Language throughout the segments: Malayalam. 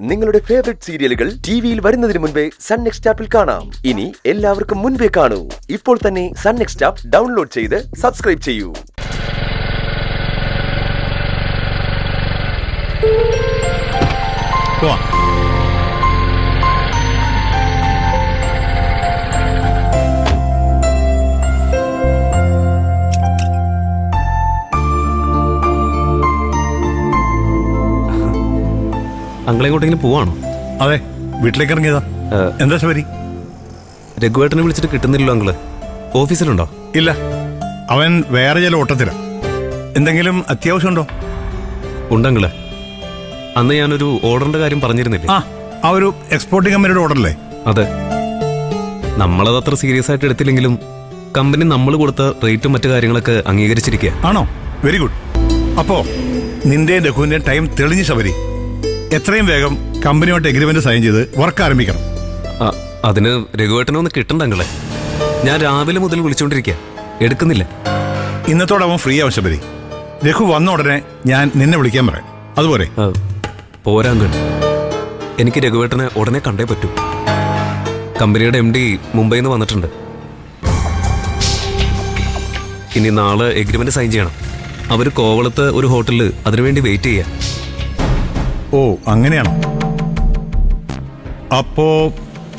നിങ്ങളുടെ ഫേവറേറ്റ് സീരിയലുകൾ ടിവിയിൽ വരുന്നതിന് മുൻപേ സൺ നെക്സ്റ്റ് ആപ്പിൽ കാണാം. ഇനി എല്ലാവർക്കും മുൻപേ കാണൂ. ഇപ്പോൾ തന്നെ സൺ നെക്സ്റ്റ് ആപ്പ് ഡൗൺലോഡ് ചെയ്ത് സബ്സ്ക്രൈബ് ചെയ്യൂ. അങ്ങളെങ്ങോട്ടെങ്കിലും പോവാണോ? അതെ, വീട്ടിലേക്ക് ഇറങ്ങിയതാ. എന്താ ശരി? രഘുവേട്ടനെ വിളിച്ചിട്ട് കിട്ടുന്നില്ലല്ലോ അങ്ങള്. ഓഫീസിലുണ്ടോ? ഇല്ല, അവൻ വേറെ ചില ഓട്ടത്തില. എന്തെങ്കിലും അത്യാവശ്യമുണ്ടോ? ഉണ്ടങ്ങള്. അന്ന് ഞാനൊരു ഓർഡറിന്റെ കാര്യം പറഞ്ഞിരുന്നില്ലേ? ആ ഒരു എക്സ്പോർട്ടിംഗ് കമ്പനിയുടെ ഓർഡറല്ലേ? അതെ. നമ്മളത് അത്ര സീരിയസ് ആയിട്ട് എടുത്തില്ലെങ്കിലും കമ്പനി നമ്മൾ കൊടുത്ത റേറ്റും മറ്റു കാര്യങ്ങളൊക്കെ അംഗീകരിച്ചിരിക്കുക. ആണോ? Very good. അപ്പോ നിന്റെ രഘുവിന്റെ ടൈം തെളിഞ്ഞ ശബരി. എത്രയും വേഗം കമ്പനിയോട്ട് എഗ്രിമെന്റ് സൈൻ ചെയ്ത് വർക്ക് ആരംഭിക്കണം. അതിന് രഘുവേട്ടനെ ഒന്ന് കിട്ടണ്ടങ്ങളെ. ഞാൻ രാവിലെ മുതൽ വിളിച്ചോണ്ടിരിക്കുക, എടുക്കുന്നില്ല. ഇന്നത്തോടെ അവൻ ഫ്രീ ആവും ശബരി. രഘു വന്ന ഉടനെ ഞാൻ നിന്നെ വിളിക്കാൻ പറയാം. അതുപോലെ പോരാങ്കൾ. എനിക്ക് രഘുവേട്ടനെ ഉടനെ കണ്ടേ പറ്റൂ. കമ്പനിയുടെ MD മുംബൈയിൽ നിന്ന് വന്നിട്ടുണ്ട്. ഇനി നാളെ എഗ്രിമെന്റ് സൈൻ ചെയ്യണം. അവര് കോവളത്ത് ഒരു ഹോട്ടലിൽ അതിനുവേണ്ടി വെയിറ്റ് ചെയ്യാം. ഓ, അങ്ങനെയാണോ? അപ്പോ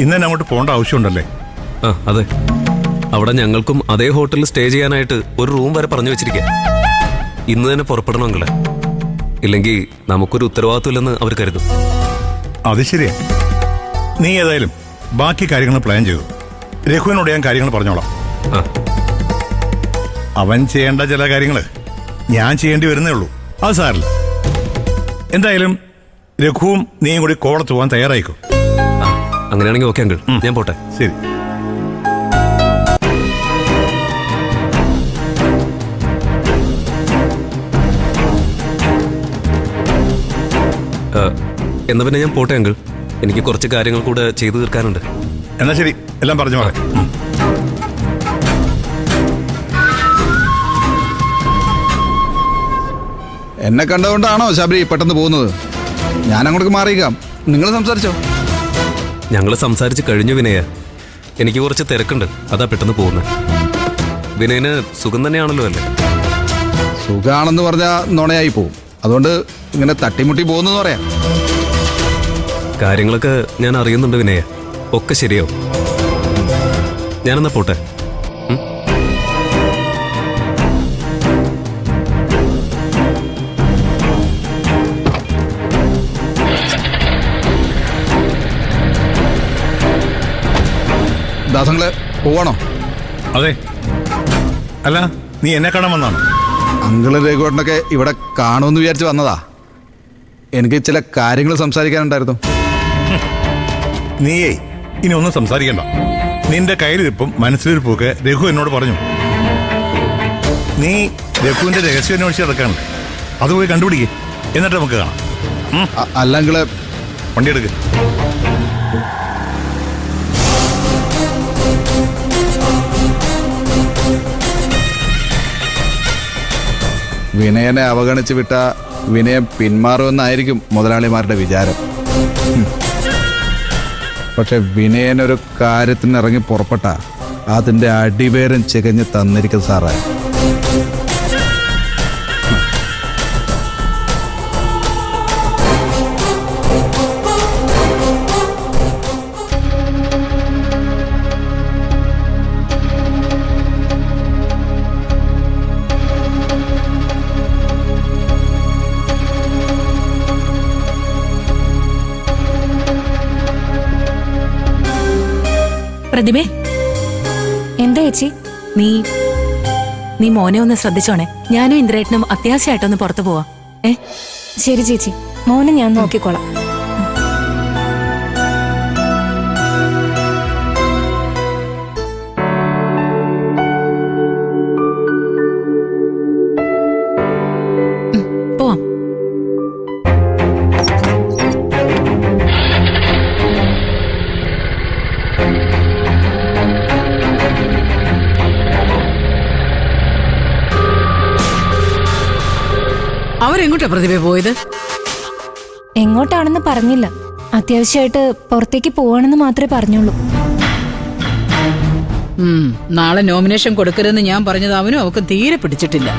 ഇന്ന് തന്നെ അങ്ങോട്ട് പോകേണ്ട ആവശ്യമുണ്ടല്ലേ? അതെ. അവിടെ ഞങ്ങൾക്കും അതേ ഹോട്ടലിൽ സ്റ്റേ ചെയ്യാനായിട്ട് ഒരു റൂം വരെ പറഞ്ഞു വെച്ചിരിക്കുക. ഇന്ന് തന്നെ പുറപ്പെടണം അങ്ങളെ. ഇല്ലെങ്കിൽ നമുക്കൊരു ഉത്തരവാദിത്വമില്ലെന്ന് അവർ കരുതും. അത് ശരിയാ. നീ ഏതായാലും ബാക്കി കാര്യങ്ങൾ പ്ലാൻ ചെയ്തു. രഘുവിനോട് ഞാൻ കാര്യങ്ങൾ പറഞ്ഞോളാം. അവൻ ചെയ്യേണ്ട ചില കാര്യങ്ങൾ ഞാൻ ചെയ്യേണ്ടി വരുന്നേ ഉള്ളൂ. അത് സാറില്ല. എന്തായാലും രഘുവും നീയും കൂടി കോവളത്ത് പോകാൻ തയ്യാറായിക്കോ. അങ്ങനെയാണെങ്കിൽ ഓക്കെ അങ്കിൾ, ഞാൻ പോട്ടെ. ശരി. എന്നാ പിന്നെ ഞാൻ പോട്ടെ അങ്കിൾ. എനിക്ക് കുറച്ച് കാര്യങ്ങൾ കൂടെ ചെയ്തു തീർക്കാനുണ്ട്. എന്നാ ശരി, എല്ലാം പറഞ്ഞു മോളെ. എന്നെ കണ്ടുകൊണ്ടാണോ ശബരി പെട്ടെന്ന് പോകുന്നത്? ഞാൻ അങ്ങോട്ട് മാറിയിക്കാം, നിങ്ങൾ സംസാരിച്ചോ. ഞങ്ങൾ സംസാരിച്ച് കഴിഞ്ഞു വിനയ. എനിക്ക് കുറച്ച് തിരക്കുണ്ട്, അതാ പെട്ടെന്ന് പോകുന്നത്. വിനയന് സുഖം തന്നെയാണല്ലോ അല്ലേ? സുഖാണെന്ന് പറഞ്ഞാൽ നുണയായി പോവും. അതുകൊണ്ട് ഇങ്ങനെ തട്ടിമുട്ടി പോകുന്നെന്ന് പറയാം. കാര്യങ്ങളൊക്കെ ഞാൻ അറിയുന്നുണ്ട് വിനയ. ഒക്കെ ശരിയാവും. ഞാനെന്നാ പോട്ടെ. ദാസങ്ങള് പോവാണോ? അതെ. അല്ല, നീ എന്നെ കാണാൻ വന്നാണോ? അങ്കിള് രഘുവേട്ടനൊക്കെ ഇവിടെ കാണുമെന്ന് വിചാരിച്ച് വന്നതാ. എനിക്ക് ചില കാര്യങ്ങൾ സംസാരിക്കാനുണ്ടായിരുന്നു. നീയേ ഇനി ഒന്നും സംസാരിക്കണ്ട. നിന്റെ കയ്യിലിരിപ്പും മനസ്സിലിരിപ്പൊക്കെ രഘു എന്നോട് പറഞ്ഞു. നീ രഘുവിന്റെ രഹസ്യം അന്വേഷിച്ച് നടക്കാണ്. അത് പോയി കണ്ടുപിടിക്കേ, എന്നിട്ട് നമുക്ക് കാണാം. അല്ല അങ്കിള്, വണ്ടി എടുക്ക്. വിനയനെ അവഗണിച്ച് വിട്ട വിനയം പിന്മാറുമെന്നായിരിക്കും മുതലാളിമാരുടെ വിചാരം. പക്ഷെ വിനയനൊരു കാര്യത്തിന് ഇറങ്ങി പുറപ്പെട്ട അതിൻ്റെ അടിവേരം ചികഞ്ഞ് തന്നിരിക്കും സാറേ. പ്രതിഭേ, എന്താ ചേച്ചി? നീ മോനെ ഒന്ന് ശ്രദ്ധിച്ചോണേ. ഞാനും ഇന്ദ്രേട്ടനും അത്യാവശ്യമായിട്ടൊന്ന് പുറത്തു പോവാ. ശരി ചേച്ചി, മോനെ ഞാൻ നോക്കിക്കോളാം. പോവാം. അവരെങ്ങോട്ടാ പ്രതിഭ പോയത്? എങ്ങോട്ടാണെന്ന് പറഞ്ഞില്ല. അത്യാവശ്യമായിട്ട് പുറത്തേക്ക് പോവാണെന്ന് മാത്രമേ പറഞ്ഞുള്ളൂ. നാളെ നോമിനേഷൻ കൊടുക്കരുതെന്ന് ഞാൻ പറഞ്ഞത് അവനും അവൾക്ക് തീരെ പിടിച്ചിട്ടില്ല.